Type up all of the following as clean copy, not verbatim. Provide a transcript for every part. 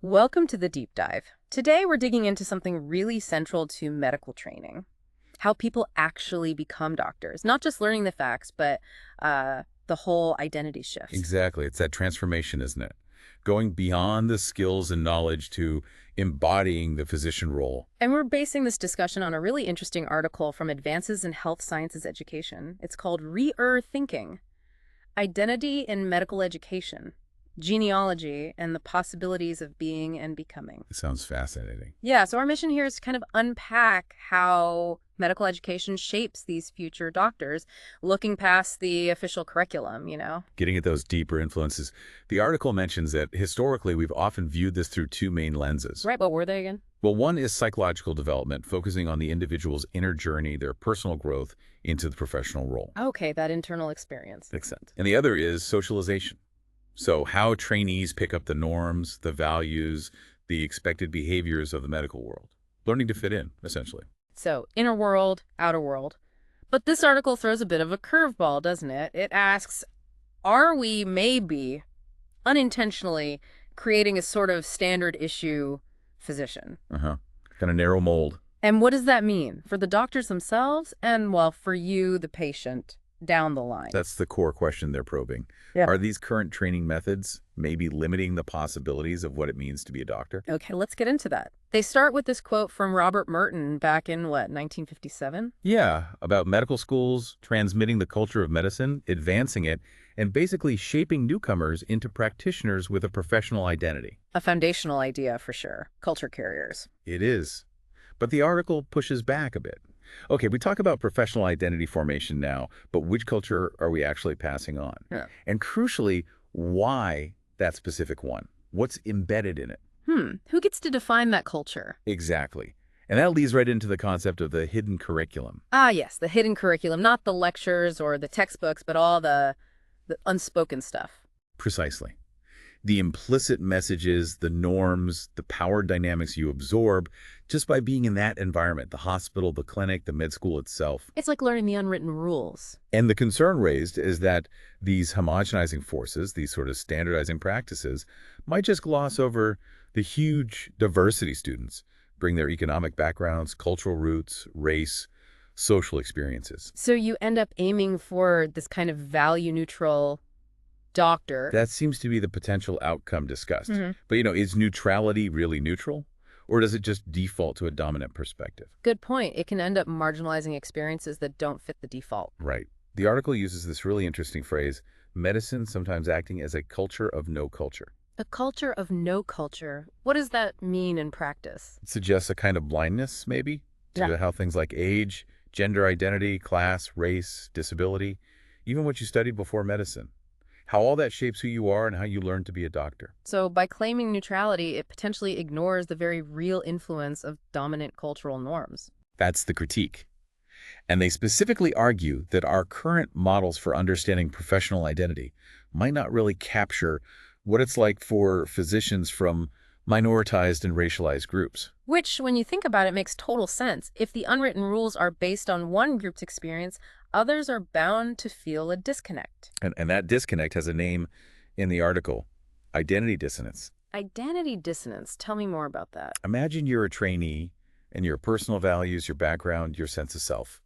Welcome to the deep dive. Today we're digging into something really central to medical training. How people actually become doctors. Not just learning the facts, but the whole identity shift. Exactly. It's that transformation, isn't it? Going beyond the skills and knowledge to embodying the physician role. And we're basing this discussion on a really interesting article from Advances in Health Sciences Education. It's called Rethinking, Identity in Medical Education, Genealogy, and the Possibilities of Being and Becoming. It sounds fascinating. Yeah, so our mission here is to kind of unpack how medical education shapes these future doctors, looking past the official curriculum. Getting at those deeper influences. The article mentions that historically we've often viewed this through two main lenses. Right, what were they again? Well, one is psychological development, focusing on the individual's inner journey, their personal growth into the professional role. Okay, that internal experience. Makes sense. And the other is socialization. So how trainees pick up the norms, the values, the expected behaviors of the medical world. Learning to fit in, essentially. So, inner world, outer world. But this article throws a bit of a curveball, doesn't it? It asks, are we maybe unintentionally creating a sort of standard issue physician? Kind of narrow mold. And what does that mean for the doctors themselves and, well, for you, the patient, down the line? That's the core question they're probing. Yeah. Are these current training methods maybe limiting the possibilities of what it means to be a doctor? Okay, let's get into that. They start with this quote from Robert Merton back in, 1957? Yeah, about medical schools transmitting the culture of medicine, advancing it, and basically shaping newcomers into practitioners with a professional identity. A foundational idea for sure. Culture carriers. It is. But the article pushes back a bit. Okay, we talk about professional identity formation now, but which culture are we actually passing on? Yeah. And crucially, why that specific one? What's embedded in it? Who gets to define that culture? Exactly. And that leads right into the concept of the hidden curriculum. Ah, yes, the hidden curriculum, not the lectures or the textbooks, but all the unspoken stuff. Precisely. The implicit messages, the norms, the power dynamics you absorb just by being in that environment, the hospital, the clinic, the med school itself. It's like learning the unwritten rules. And the concern raised is that these homogenizing forces, these sort of standardizing practices, might just gloss over the huge diversity students bring their economic backgrounds, cultural roots, race, social experiences. So you end up aiming for this kind of value-neutral doctor. That seems to be the potential outcome discussed. But, is neutrality really neutral? Or does it just default to a dominant perspective? Good point. It can end up marginalizing experiences that don't fit the default. Right. The article uses this really interesting phrase, medicine sometimes acting as a culture of no culture. A culture of no culture. What does that mean in practice? It suggests a kind of blindness, maybe, to how things like age, gender identity, class, race, disability, even what you studied before medicine, how all that shapes who you are and how you learn to be a doctor. So by claiming neutrality, it potentially ignores the very real influence of dominant cultural norms. That's the critique. And they specifically argue that our current models for understanding professional identity might not really capture what it's like for physicians from minoritized and racialized groups. Which, when you think about it, makes total sense. If the unwritten rules are based on one group's experience, others are bound to feel a disconnect. And that disconnect has a name in the article, identity dissonance. Identity dissonance. Tell me more about that. Imagine you're a trainee and your personal values, your background, your sense of self.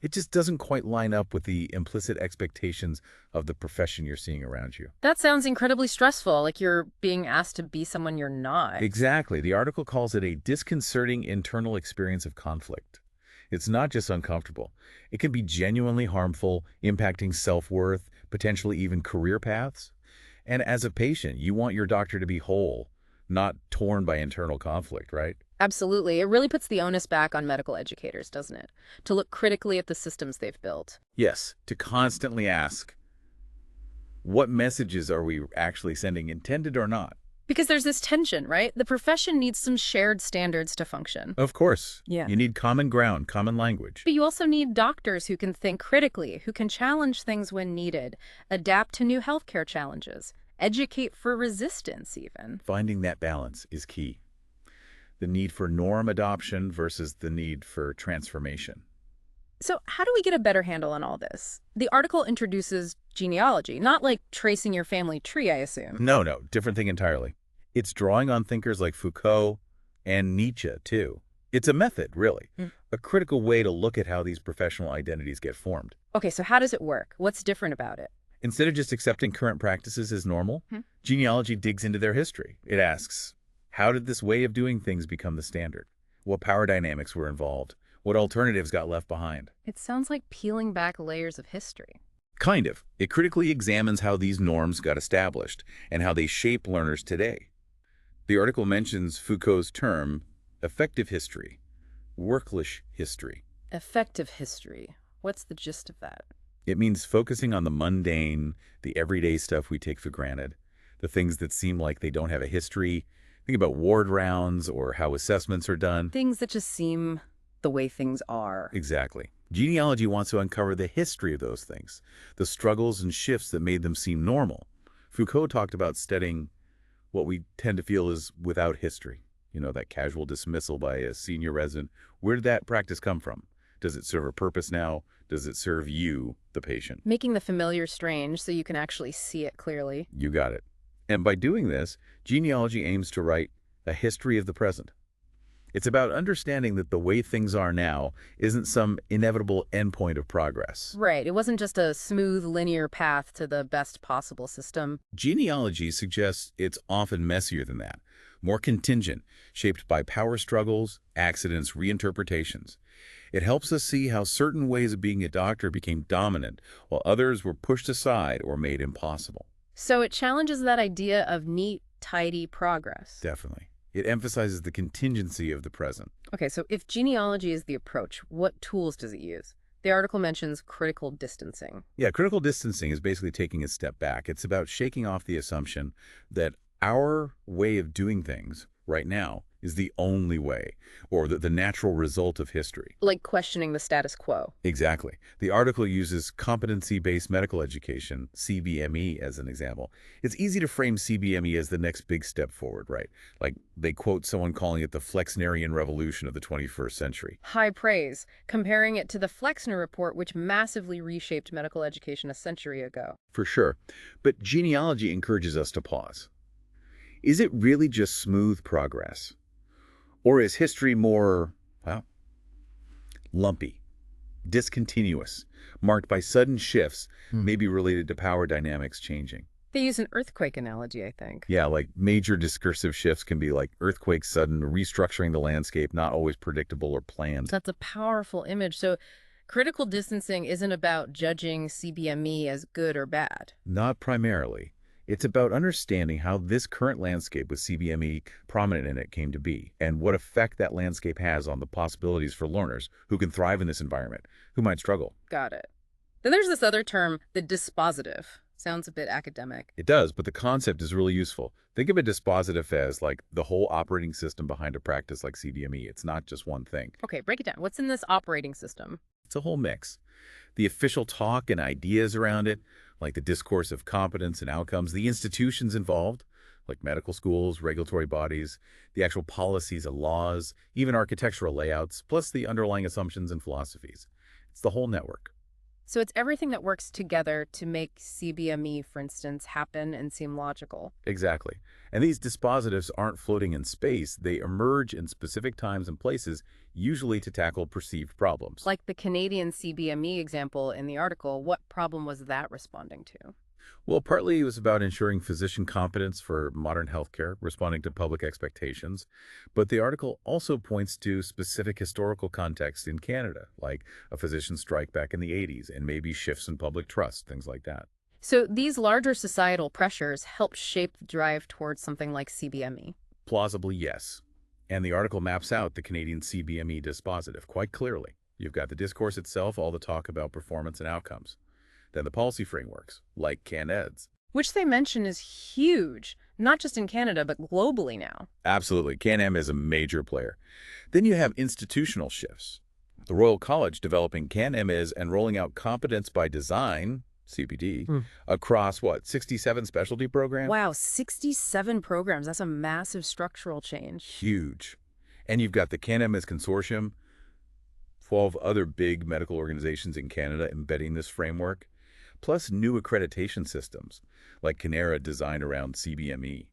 It just doesn't quite line up with the implicit expectations of the profession you're seeing around you. That sounds incredibly stressful, like you're being asked to be someone you're not. Exactly. The article calls it a disconcerting internal experience of conflict. It's not just uncomfortable. It can be genuinely harmful, impacting self-worth, potentially even career paths. And as a patient, you want your doctor to be whole, not torn by internal conflict, right? Absolutely. It really puts the onus back on medical educators, doesn't it? To look critically at the systems they've built. Yes, to constantly ask, what messages are we actually sending, intended or not? Because there's this tension, right? The profession needs some shared standards to function. Of course. Yeah. You need common ground, common language. But you also need doctors who can think critically, who can challenge things when needed, adapt to new healthcare challenges, educate for resistance even. Finding that balance is key. The need for norm adoption versus the need for transformation. So how do we get a better handle on all this? The article introduces genealogy, not like tracing your family tree, I assume. No, different thing entirely. It's drawing on thinkers like Foucault and Nietzsche, too. It's a method, really, Mm. a critical way to look at how these professional identities get formed. Okay, so how does it work? What's different about it? Instead of just accepting current practices as normal, Hmm. genealogy digs into their history. It asks, how did this way of doing things become the standard? What power dynamics were involved? What alternatives got left behind? It sounds like peeling back layers of history. Kind of. It critically examines how these norms got established and how they shape learners today. The article mentions Foucault's term, effective history, workless history. Effective history. What's the gist of that? It means focusing on the mundane, the everyday stuff we take for granted, the things that seem like they don't have a history. Think about ward rounds or how assessments are done. Things that just seem the way things are. Exactly. Genealogy wants to uncover the history of those things, the struggles and shifts that made them seem normal. Foucault talked about studying what we tend to feel is without history. You know, that casual dismissal by a senior resident. Where did that practice come from? Does it serve a purpose now? Does it serve you, the patient? Making the familiar strange so you can actually see it clearly. You got it. And by doing this, genealogy aims to write a history of the present. It's about understanding that the way things are now isn't some inevitable endpoint of progress. Right. It wasn't just a smooth, linear path to the best possible system. Genealogy suggests it's often messier than that, more contingent, shaped by power struggles, accidents, reinterpretations. It helps us see how certain ways of being a doctor became dominant, while others were pushed aside or made impossible. So it challenges that idea of neat, tidy progress. Definitely. It emphasizes the contingency of the present. Okay, so if genealogy is the approach, what tools does it use? The article mentions critical distancing. Yeah, critical distancing is basically taking a step back. It's about shaking off the assumption that our way of doing things right now is the only way, or the natural result of history. Like questioning the status quo. Exactly. The article uses competency-based medical education, CBME, as an example. It's easy to frame CBME as the next big step forward, right? Like they quote someone calling it the Flexnerian revolution of the 21st century. High praise, comparing it to the Flexner Report, which massively reshaped medical education a century ago. For sure. But genealogy encourages us to pause. Is it really just smooth progress? Or is history more, well, lumpy, discontinuous, marked by sudden shifts, maybe related to power dynamics changing? They use an earthquake analogy, I think. Yeah, like major discursive shifts can be like earthquakes, sudden, restructuring the landscape, not always predictable or planned. That's a powerful image. So critical distancing isn't about judging CBME as good or bad. Not primarily. It's about understanding how this current landscape with CBME prominent in it came to be, and what effect that landscape has on the possibilities for learners who can thrive in this environment, who might struggle. Got it. Then there's this other term, the dispositive. Sounds a bit academic. It does, but the concept is really useful. Think of a dispositive as like the whole operating system behind a practice like CBME. It's not just one thing. Okay, break it down. What's in this operating system? It's a whole mix. The official talk and ideas around it, like the discourse of competence and outcomes, the institutions involved, like medical schools, regulatory bodies, the actual policies and laws, even architectural layouts, plus the underlying assumptions and philosophies. It's the whole network. So it's everything that works together to make CBME, for instance, happen and seem logical. Exactly. And these dispositives aren't floating in space. They emerge in specific times and places, usually to tackle perceived problems. Like the Canadian CBME example in the article, what problem was that responding to? Well, partly it was about ensuring physician competence for modern healthcare, responding to public expectations. But the article also points to specific historical context in Canada, like a physician strike back in the 80s and maybe shifts in public trust, things like that. So these larger societal pressures helped shape the drive towards something like CBME. Plausibly, yes. And the article maps out the Canadian CBME dispositive quite clearly. You've got the discourse itself, all the talk about performance and outcomes. Then the policy frameworks, like CanED's. Which they mention is huge, not just in Canada, but globally now. Absolutely. CanM is a major player. Then you have institutional shifts. The Royal College developing CanMs and rolling out competence by design, CPD, across, 67 specialty programs? Wow, 67 programs. That's a massive structural change. Huge. And you've got the CanMs Consortium, 12 other big medical organizations in Canada embedding this framework, plus new accreditation systems like Canara designed around CBME.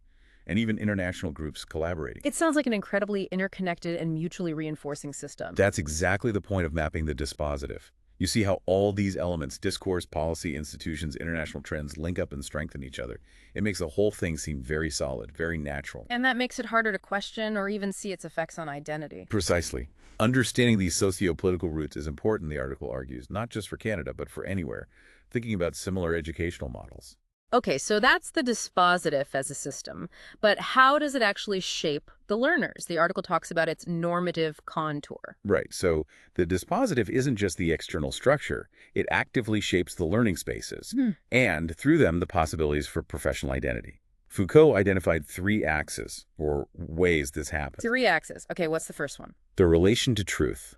and even international groups collaborating. It sounds like an incredibly interconnected and mutually reinforcing system. That's exactly the point of mapping the dispositive. You see how all these elements, discourse, policy, institutions, international trends, link up and strengthen each other. It makes the whole thing seem very solid, very natural. And that makes it harder to question or even see its effects on identity. Precisely. Understanding these socio-political roots is important, the article argues, not just for Canada, but for anywhere, thinking about similar educational models. Okay, so that's the dispositive as a system, but how does it actually shape the learners? The article talks about its normative contour. Right, so the dispositive isn't just the external structure, it actively shapes the learning spaces, and through them the possibilities for professional identity. Foucault identified 3 axes, or ways this happens. 3 axes. Okay, what's the first one? The relation to truth.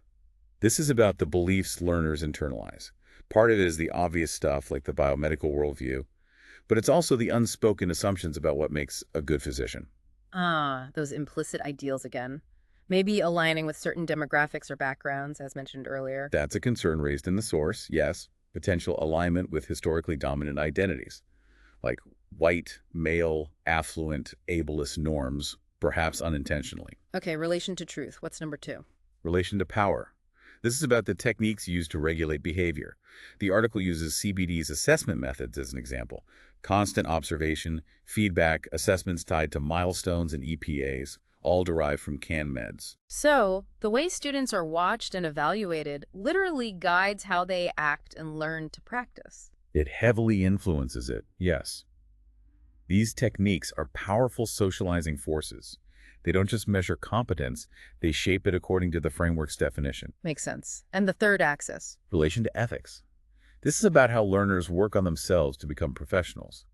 This is about the beliefs learners internalize. Part of it is the obvious stuff, like the biomedical worldview, but it's also the unspoken assumptions about what makes a good physician. Ah, those implicit ideals again. Maybe aligning with certain demographics or backgrounds, as mentioned earlier. That's a concern raised in the source, yes. Potential alignment with historically dominant identities, like white, male, affluent, ableist norms, perhaps unintentionally. Okay, relation to truth. What's number 2? Relation to power. This is about the techniques used to regulate behavior. The article uses CBD's assessment methods as an example. Constant observation, feedback, assessments tied to milestones and EPAs, all derived from CanMeds. So, the way students are watched and evaluated literally guides how they act and learn to practice. It heavily influences it, yes. These techniques are powerful socializing forces. They don't just measure competence, they shape it according to the framework's definition. Makes sense. And the third axis? Relation to ethics. This is about how learners work on themselves to become professionals.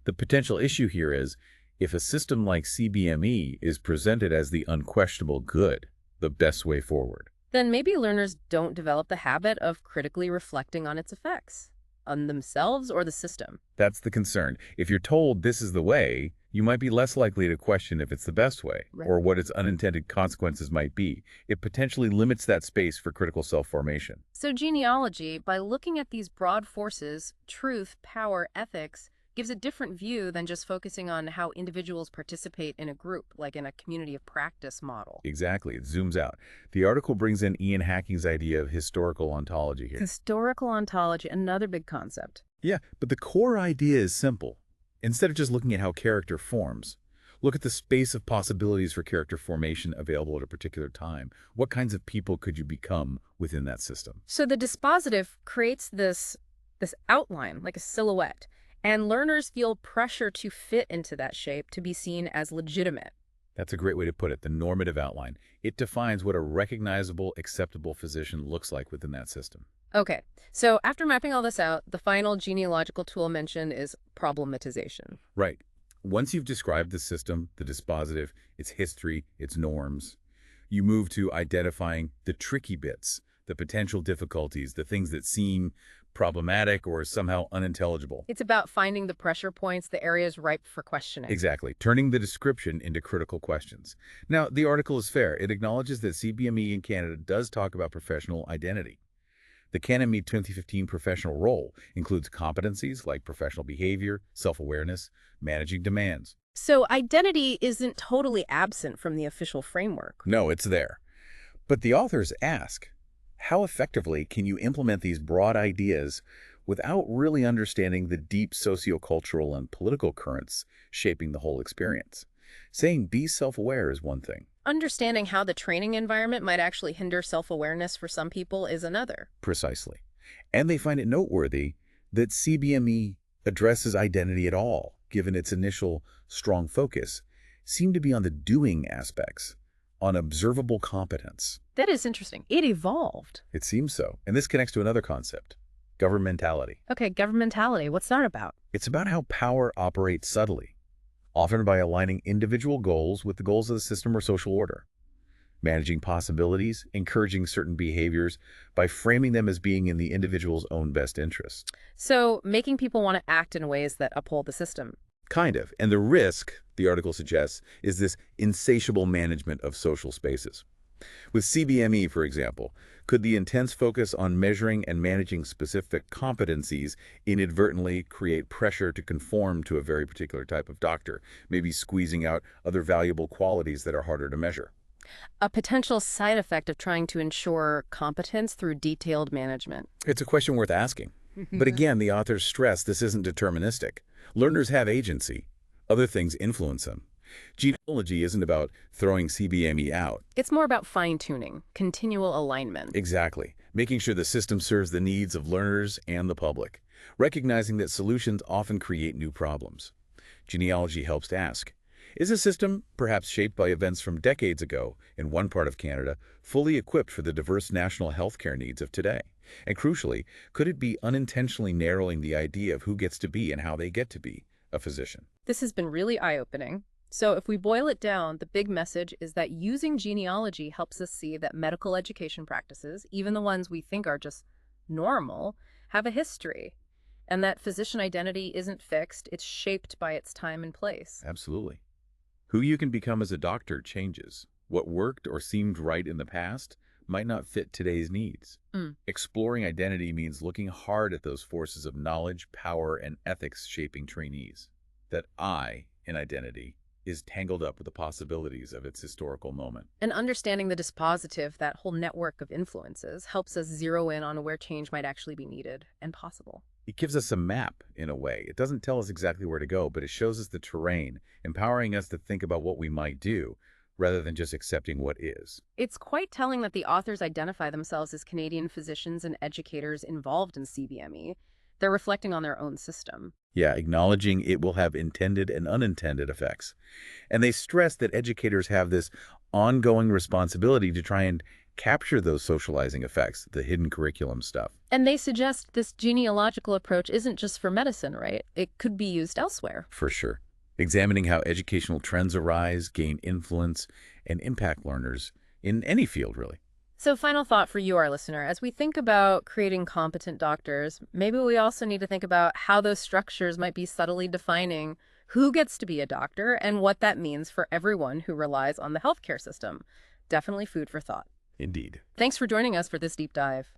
The potential issue here is, if a system like CBME is presented as the unquestionable good, the best way forward, then maybe learners don't develop the habit of critically reflecting on its effects, on themselves or the system. That's the concern. If you're told this is the way, you might be less likely to question if it's the best way, Right. or what its unintended consequences might be. It potentially limits that space for critical self-formation. So genealogy, by looking at these broad forces, truth, power, ethics, gives a different view than just focusing on how individuals participate in a group, like in a community of practice model. Exactly. It zooms out. The article brings in Ian Hacking's idea of historical ontology here. Historical ontology, another big concept. Yeah, but the core idea is simple. Instead of just looking at how character forms, look at the space of possibilities for character formation available at a particular time. What kinds of people could you become within that system? So the dispositive creates this outline, like a silhouette, and learners feel pressure to fit into that shape to be seen as legitimate. That's a great way to put it, the normative outline. It defines what a recognizable, acceptable physician looks like within that system. Okay, so after mapping all this out, the final genealogical tool mentioned is problematization. Right. Once you've described the system, the dispositive, its history, its norms, you move to identifying the tricky bits, the potential difficulties, the things that seem problematic or somehow unintelligible. It's about finding the pressure points, the areas ripe for questioning. Exactly. Turning the description into critical questions. Now, the article is fair. It acknowledges that CBME in Canada does talk about professional identity. The CanMed 2015 professional role includes competencies like professional behavior, self-awareness, managing demands. So identity isn't totally absent from the official framework. No, it's there. But the authors ask, how effectively can you implement these broad ideas without really understanding the deep sociocultural and political currents shaping the whole experience? Saying be self-aware is one thing. Understanding how the training environment might actually hinder self-awareness for some people is another. Precisely. And they find it noteworthy that CBME addresses identity at all, given its initial strong focus, seemed to be on the doing aspects, on observable competence. That is interesting. It evolved. It seems so. And this connects to another concept, governmentality. Okay, governmentality. What's that about? It's about how power operates subtly, often by aligning individual goals with the goals of the system or social order, managing possibilities, encouraging certain behaviors by framing them as being in the individual's own best interest. So making people want to act in ways that uphold the system. Kind of. And the risk, the article suggests, is this insatiable management of social spaces. With CBME, for example, could the intense focus on measuring and managing specific competencies inadvertently create pressure to conform to a very particular type of doctor, maybe squeezing out other valuable qualities that are harder to measure? A potential side effect of trying to ensure competence through detailed management. It's a question worth asking. But again, the authors stress this isn't deterministic. Learners have agency. Other things influence them. Genealogy isn't about throwing CBME out. It's more about fine-tuning, continual alignment. Exactly. Making sure the system serves the needs of learners and the public. Recognizing that solutions often create new problems. Genealogy helps to ask, is a system, perhaps shaped by events from decades ago in one part of Canada, fully equipped for the diverse national healthcare needs of today? And crucially, could it be unintentionally narrowing the idea of who gets to be and how they get to be a physician? This has been really eye-opening. So if we boil it down, the big message is that using genealogy helps us see that medical education practices, even the ones we think are just normal, have a history, and that physician identity isn't fixed, it's shaped by its time and place. Absolutely. Who you can become as a doctor changes. What worked or seemed right in the past might not fit today's needs. Exploring identity means looking hard at those forces of knowledge, power, and ethics shaping trainees. That I, in identity, is tangled up with the possibilities of its historical moment. And understanding the dispositive, that whole network of influences, helps us zero in on where change might actually be needed and possible. It gives us a map, in a way. It doesn't tell us exactly where to go, but it shows us the terrain, empowering us to think about what we might do, rather than just accepting what is. It's quite telling that the authors identify themselves as Canadian physicians and educators involved in CBME. They're reflecting on their own system. Yeah, acknowledging it will have intended and unintended effects. And they stress that educators have this ongoing responsibility to try and capture those socializing effects, the hidden curriculum stuff. And they suggest this genealogical approach isn't just for medicine, right? It could be used elsewhere. For sure. Examining how educational trends arise, gain influence, and impact learners in any field, really. So final thought for you, our listener. As we think about creating competent doctors, maybe we also need to think about how those structures might be subtly defining who gets to be a doctor and what that means for everyone who relies on the healthcare system. Definitely food for thought. Indeed. Thanks for joining us for this deep dive.